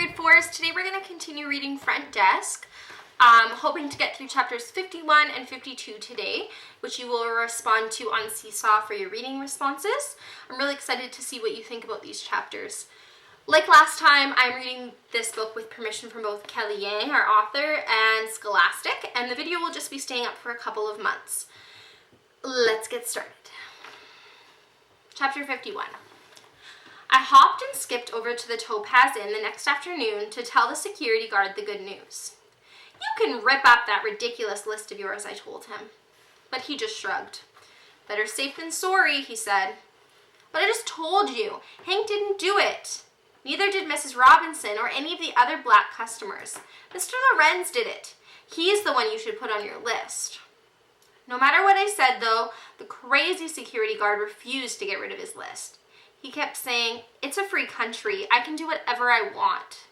grade 4s. Today we're going to continue reading Front Desk. Hoping to get through chapters 51 and 52 today, which you will respond to on Seesaw for your reading responses. I'm really excited to see what you think about these chapters. Like last time, I'm reading this book with permission from both Kelly Yang, our author, and Scholastic, and the video will just be staying up for a couple of months. Let's get started. Chapter 51. I hopped and skipped over to the Topaz Inn the next afternoon to tell the security guard the good news. "You can rip up that ridiculous list of yours," I told him. But he just shrugged. "Better safe than sorry," he said. "But I just told you, Hank didn't do it. Neither did Mrs. Robinson or any of the other black customers. Mr. Lorenz did it. He's the one you should put on your list." No matter what I said, though, the crazy security guard refused to get rid of his list. He kept saying, "It's a free country. I can do whatever I want."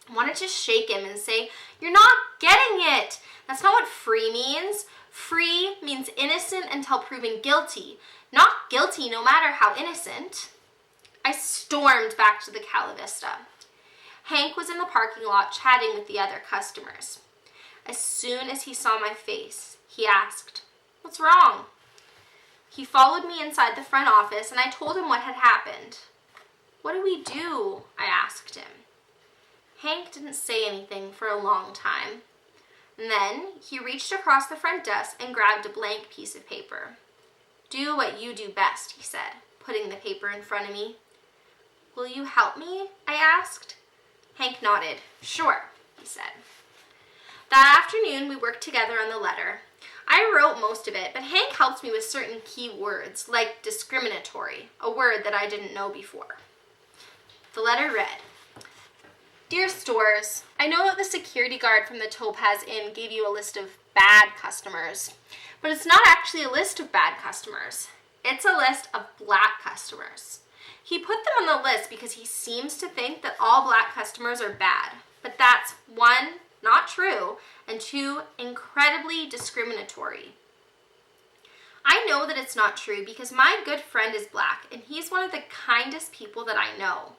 I wanted to shake him and say, "You're not getting it. That's not what free means. Free means innocent until proven guilty, not guilty no matter how innocent." I stormed back to the Cala Vista. Hank was in the parking lot chatting with the other customers. As soon as he saw my face, he asked, "What's wrong?" He followed me inside the front office and I told him what had happened. "What do we do?" I asked him. Hank didn't say anything for a long time. And then he reached across the front desk and grabbed a blank piece of paper. "Do what you do best," he said, putting the paper in front of me. "Will you help me?" I asked. Hank nodded. "Sure," he said. That afternoon we worked together on the letter. I wrote most of it, but Hank helped me with certain key words, like discriminatory, a word that I didn't know before. The letter read, "Dear Stores, I know that the security guard from the Topaz Inn gave you a list of bad customers, but it's not actually a list of bad customers. It's a list of black customers. He put them on the list because he seems to think that all black customers are bad, but that's one, not true, and two, incredibly discriminatory. I know that it's not true because my good friend is black and he's one of the kindest people that I know.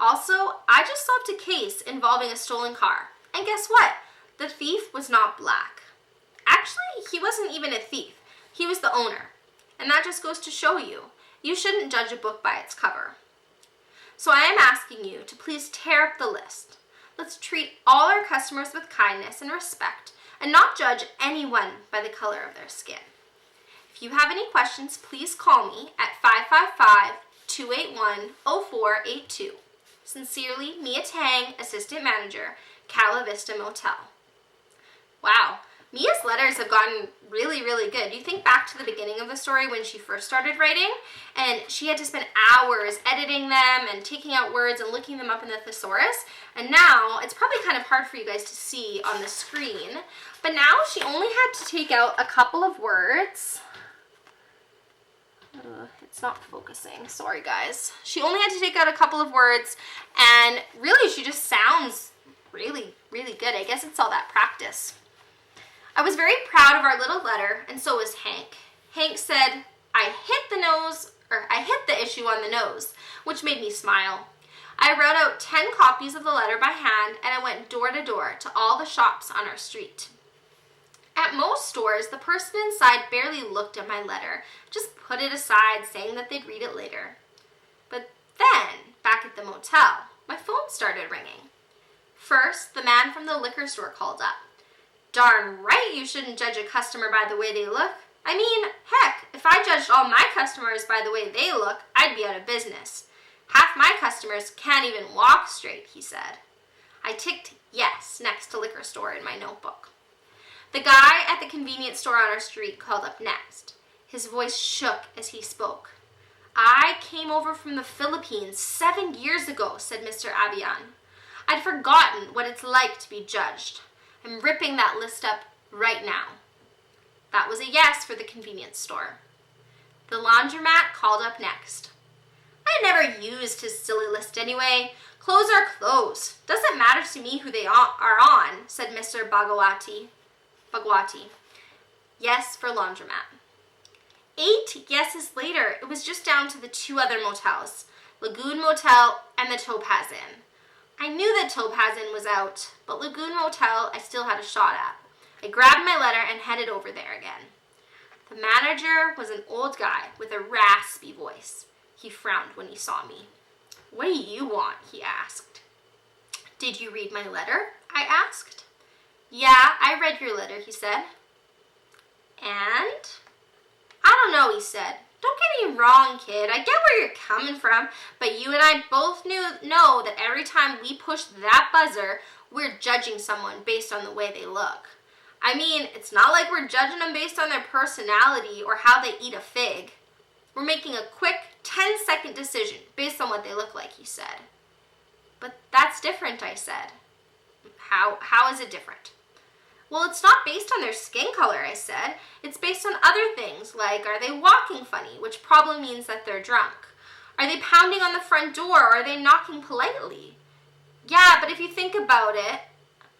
Also, I just solved a case involving a stolen car, and guess what? The thief was not black. Actually, he wasn't even a thief. He was the owner. And that just goes to show you, you shouldn't judge a book by its cover. So I am asking you to please tear up the list. Let's treat all our customers with kindness and respect and not judge anyone by the color of their skin. If you have any questions, please call me at 555-281-0482. Sincerely, Mia Tang, Assistant Manager, Cala Vista Motel." Wow, Mia's letters have gotten really, really good. You think back to the beginning of the story when she first started writing, and she had to spend hours editing them and taking out words and looking them up in the thesaurus. And now, it's probably kind of hard for you guys to see on the screen, but now she only had to take out a couple of words. It's not focusing. Sorry, guys. She only had to take out a couple of words, and really, she just sounds really, really good. I guess it's all that practice. I was very proud of our little letter, and so was Hank. Hank said, I hit the issue on the nose, which made me smile. I wrote out 10 copies of the letter by hand, and I went door to door to all the shops on our street. At most stores, the person inside barely looked at my letter, just put it aside, saying that they'd read it later. But then, back at the motel, my phone started ringing. First, the man from the liquor store called up. "Darn right you shouldn't judge a customer by the way they look. I mean, heck, if I judged all my customers by the way they look, I'd be out of business. Half my customers can't even walk straight," he said. I ticked yes next to liquor store in my notebook. The guy at the convenience store on our street called up next. His voice shook as he spoke. "I came over from the Philippines 7 years ago," said Mr. Abian. "I'd forgotten what it's like to be judged. I'm ripping that list up right now." That was a yes for the convenience store. The laundromat called up next. "I never used his silly list anyway. Clothes are clothes. Doesn't matter to me who they are on," said Mr. Bagwati. Yes for laundromat. 8 yeses later, it was just down to the 2 other motels, Lagoon Motel and the Topaz Inn. I knew that Topaz Inn was out, but Lagoon Motel I still had a shot at. I grabbed my letter and headed over there again. The manager was an old guy with a raspy voice. He frowned when he saw me. "What do you want?" he asked. "Did you read my letter?" I asked. "Yeah, I read your letter," he said. "And?" "I don't know," he said. "Don't get me wrong, kid. I get where you're coming from, but you and I both know that every time we push that buzzer, we're judging someone based on the way they look. I mean, it's not like we're judging them based on their personality or how they eat a fig. We're making a quick 10-second decision based on what they look like," he said. "But that's different," I said. How is it different?" "Well, it's not based on their skin color," I said. "It's based on other things, like are they walking funny, which probably means that they're drunk? Are they pounding on the front door, or are they knocking politely? Yeah, but if you think about it,"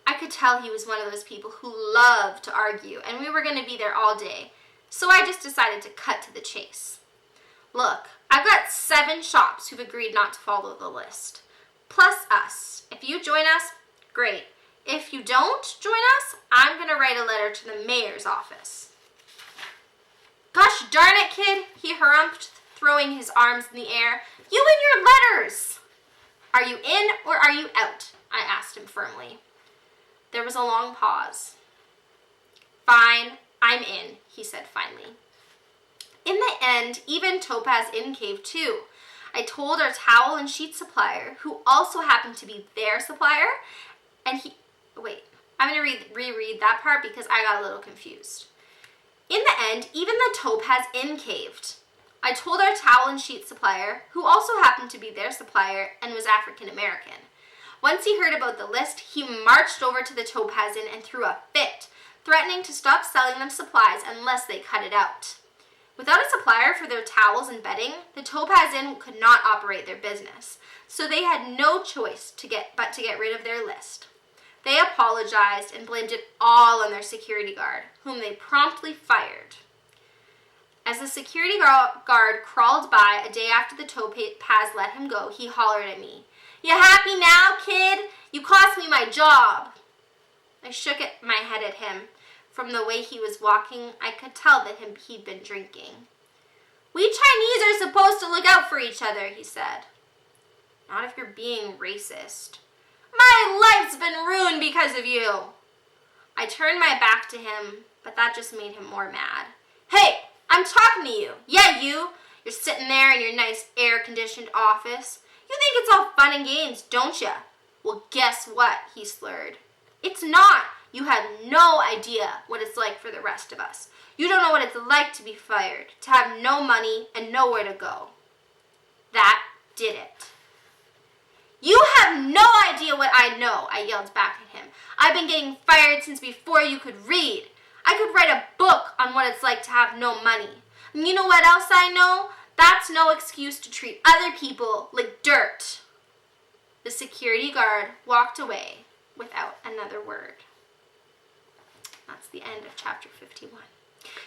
I could tell he was one of those people who love to argue, and we were going to be there all day, so I just decided to cut to the chase. "Look, I've got 7 shops who've agreed not to follow the list, plus us. If you join us, great. If you don't join us, I'm going to write a letter to the mayor's office." "Gosh darn it, kid," he harumphed, throwing his arms in the air. "You and your letters!" "Are you in or are you out?" I asked him firmly. There was a long pause. "Fine, I'm in," he said finally. In the end, even Topaz Inn caved too. I told our towel and sheet supplier, who also happened to be their supplier, and I'm going to reread that part because I got a little confused. In the end, even the Topaz Inn caved. I told our towel and sheet supplier, who also happened to be their supplier and was African American. Once he heard about the list, he marched over to the Topaz Inn and threw a fit, threatening to stop selling them supplies unless they cut it out. Without a supplier for their towels and bedding, the Topaz Inn could not operate their business, so they had no choice but to get rid of their list. They apologized and blamed it all on their security guard, whom they promptly fired. As the security guard crawled by a day after the Topaz let him go, he hollered at me, "You happy now, kid? You cost me my job." I shook my head at him. From the way he was walking, I could tell that he'd been drinking. "We Chinese are supposed to look out for each other," he said. "Not if you're being racist." "My life's been ruined because of you." I turned my back to him, but that just made him more mad. "Hey, I'm talking to you. Yeah, you. You're sitting there in your nice air-conditioned office. You think it's all fun and games, don't you?" "Well, guess what?" he slurred. "It's not. You have no idea what it's like for the rest of us. You don't know what it's like to be fired, to have no money and nowhere to go." That did it. "You have no idea what I know," I yelled back at him. "I've been getting fired since before you could read. I could write a book on what it's like to have no money. And you know what else I know? That's no excuse to treat other people like dirt." The security guard walked away without another word. That's the end of chapter 51.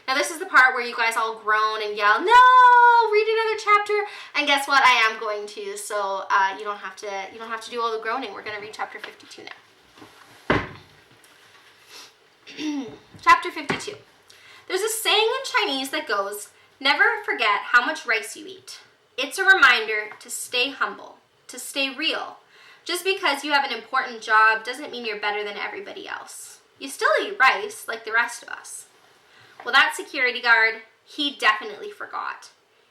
Now this is the part where you guys all groan and yell, "No, read another chapter." And guess what? I am going to, so you don't have to do all the groaning. We're going to read chapter 52 now. Chapter 52. There's a saying in Chinese that goes, "Never forget how much rice you eat." It's a reminder to stay humble, to stay real. Just because you have an important job doesn't mean you're better than everybody else. You still eat rice like the rest of us. Well, that security guard, he definitely forgot.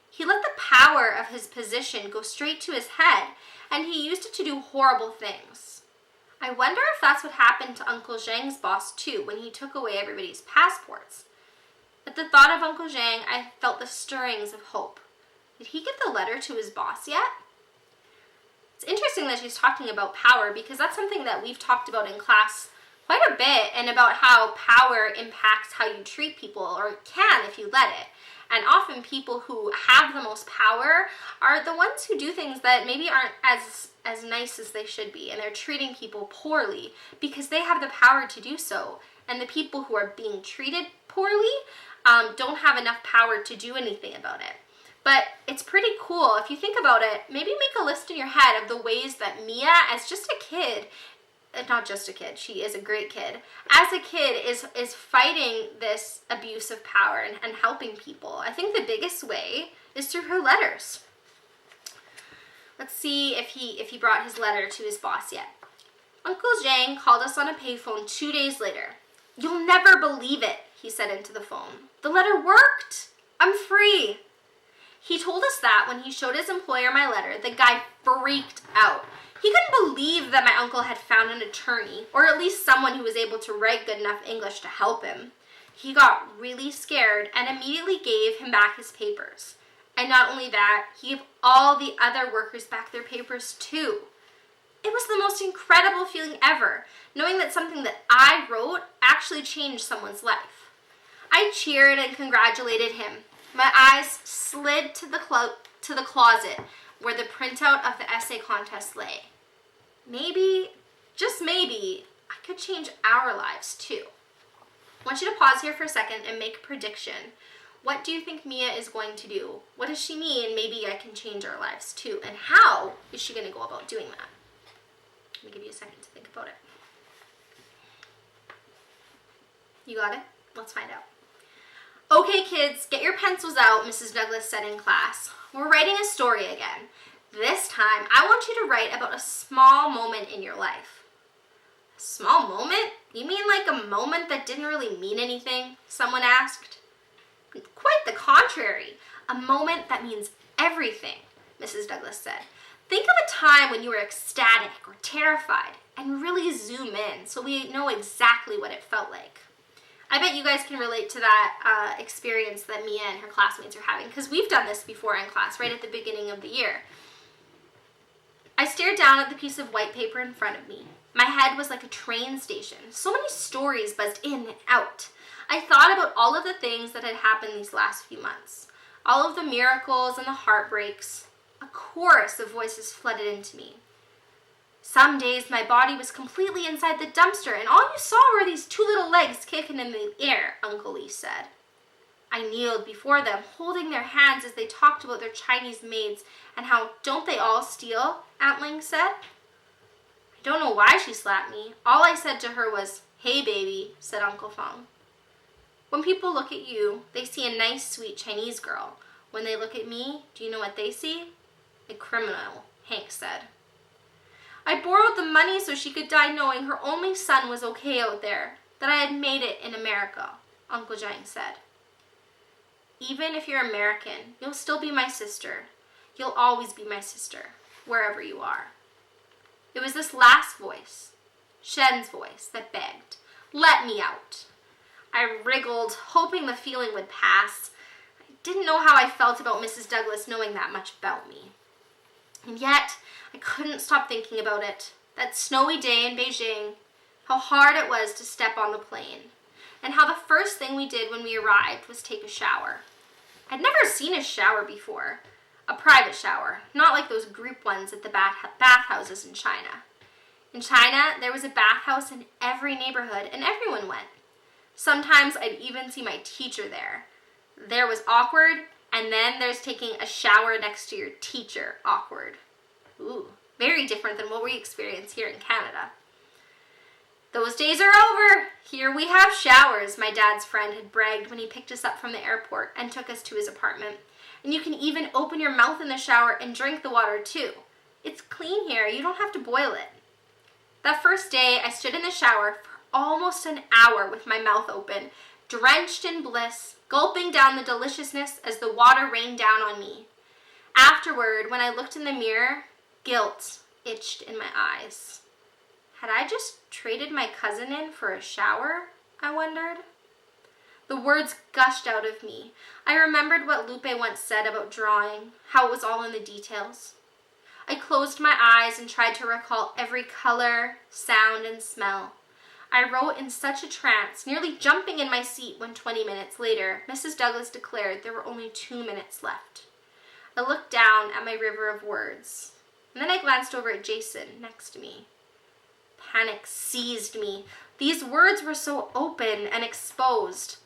He let the power of his position go straight to his head, and he used it to do horrible things. I wonder if that's what happened to Uncle Zhang's boss too when he took away everybody's passports. At the thought of Uncle Zhang, I felt the stirrings of hope. Did he get the letter to his boss yet? It's interesting that she's talking about power because that's something that we've talked about in class quite a bit, and about how power impacts how you treat people, or can if you let it. And often people who have the most power are the ones who do things that maybe aren't as nice as they should be, and they're treating people poorly because they have the power to do so. And the people who are being treated poorly don't have enough power to do anything about it. But it's pretty cool. If you think about it, maybe make a list in your head of the ways that Mia, as just a kid, not just a kid, she is a great kid, as a kid is fighting this abuse of power and helping people. I think the biggest way is through her letters. Let's see if he brought his letter to his boss yet. Uncle Zhang called us on a payphone 2 days later. "You'll never believe it," he said into the phone. "The letter worked. I'm free." He told us that when he showed his employer my letter, the guy freaked out. He couldn't believe that my uncle had found an attorney, or at least someone who was able to write good enough English to help him. He got really scared and immediately gave him back his papers. And not only that, he gave all the other workers back their papers too. It was the most incredible feeling ever, knowing that something that I wrote actually changed someone's life. I cheered and congratulated him. My eyes slid to the closet where the printout of the essay contest lay. Maybe, just maybe, I could change our lives too. I want you to pause here for a second and make a prediction. What do you think Mia is going to do? What does she mean? Maybe I can change our lives too. And how is she going to go about doing that? Let me give you a second to think about it. You got it? Let's find out. "Okay, kids, get your pencils out," Mrs. Douglas said in class. "We're writing a story again. This time, I want you to write about a small moment in your life." "A small moment? You mean like a moment that didn't really mean anything?" someone asked. "Quite the contrary. A moment that means everything," Mrs. Douglas said. "Think of a time when you were ecstatic or terrified and really zoom in so we know exactly what it felt like." I bet you guys can relate to that experience that Mia and her classmates are having, because we've done this before in class, right at the beginning of the year. I stared down at the piece of white paper in front of me. My head was like a train station. So many stories buzzed in and out. I thought about all of the things that had happened these last few months, all of the miracles and the heartbreaks. A chorus of voices flooded into me. "Some days my body was completely inside the dumpster and all you saw were these two little legs kicking in the air," Uncle Lee said. I kneeled before them, holding their hands as they talked about their Chinese maids and how "don't they all steal?" Aunt Ling said. I don't know why she slapped me. All I said to her was, "Hey baby," said Uncle Feng. "When people look at you, they see a nice, sweet Chinese girl. When they look at me, do you know what they see? A criminal," Hank said. "I borrowed the money so she could die knowing her only son was okay out there, that I had made it in America," Uncle Zhang said. "Even if you're American, you'll still be my sister. You'll always be my sister, wherever you are." It was this last voice, Shen's voice, that begged, "Let me out." I wriggled, hoping the feeling would pass. I didn't know how I felt about Mrs. Douglas knowing that much about me. And yet, I couldn't stop thinking about it. That snowy day in Beijing, how hard it was to step on the plane, and how the first thing we did when we arrived was take a shower. I'd never seen a shower before. A private shower, not like those group ones at the bathhouses in China. In China, there was a bathhouse in every neighborhood, and everyone went. Sometimes I'd even see my teacher there. There was awkward, and then there's taking a shower next to your teacher, awkward. Ooh, very different than what we experience here in Canada. "Those days are over. Here we have showers," my dad's friend had bragged when he picked us up from the airport and took us to his apartment. "And you can even open your mouth in the shower and drink the water too. It's clean here. You don't have to boil it." That first day, I stood in the shower for almost an hour with my mouth open, drenched in bliss, gulping down the deliciousness as the water rained down on me. Afterward, when I looked in the mirror, guilt itched in my eyes. Had I just traded my cousin in for a shower? I wondered. The words gushed out of me. I remembered what Lupe once said about drawing, how it was all in the details. I closed my eyes and tried to recall every color, sound, and smell. I wrote in such a trance, nearly jumping in my seat when 20 minutes later, Mrs. Douglas declared there were only 2 minutes left. I looked down at my river of words, and then I glanced over at Jason next to me. Panic seized me. These words were so open and exposed.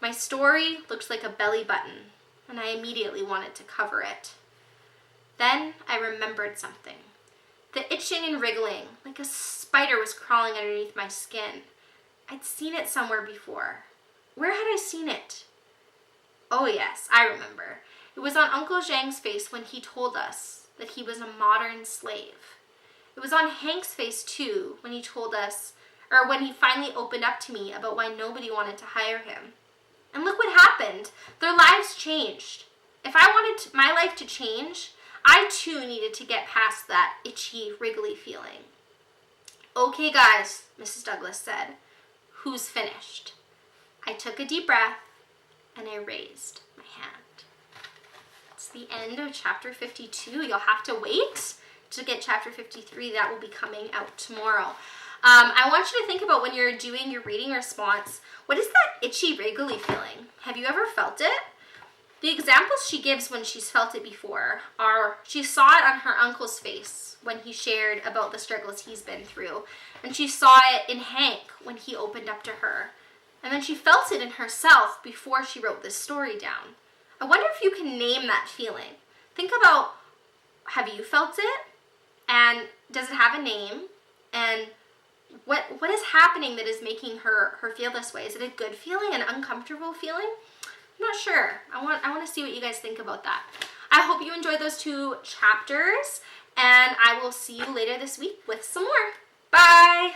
My story looked like a belly button, and I immediately wanted to cover it. Then I remembered something. The itching and wriggling, like a spider was crawling underneath my skin. I'd seen it somewhere before. Where had I seen it? Oh yes, I remember. It was on Uncle Zhang's face when he told us that he was a modern slave. It was on Hank's face too when he told us, or when he finally opened up to me about why nobody wanted to hire him. And look what happened. Their lives changed. If I wanted my life to change, I too needed to get past that itchy, wriggly feeling. Okay guys, Mrs. Douglas said, who's finished? I took a deep breath and I raised my hand. That's the end of chapter 52. You'll have to wait to get chapter 53. That will be coming out tomorrow. I want you to think about when you're doing your reading response, what is that itchy, wriggly feeling? Have you ever felt it? The examples she gives when she's felt it before are, she saw it on her uncle's face when he shared about the struggles he's been through. And she saw it in Hank when he opened up to her. And then she felt it in herself before she wrote this story down. I wonder if you can name that feeling. Think about, have you felt it? And does it have a name? And what is happening that is making her feel this way? Is it a good feeling, an uncomfortable feeling? I'm not sure. I want to see what you guys think about that. I hope you enjoyed those 2 chapters, and I will see you later this week with some more. Bye!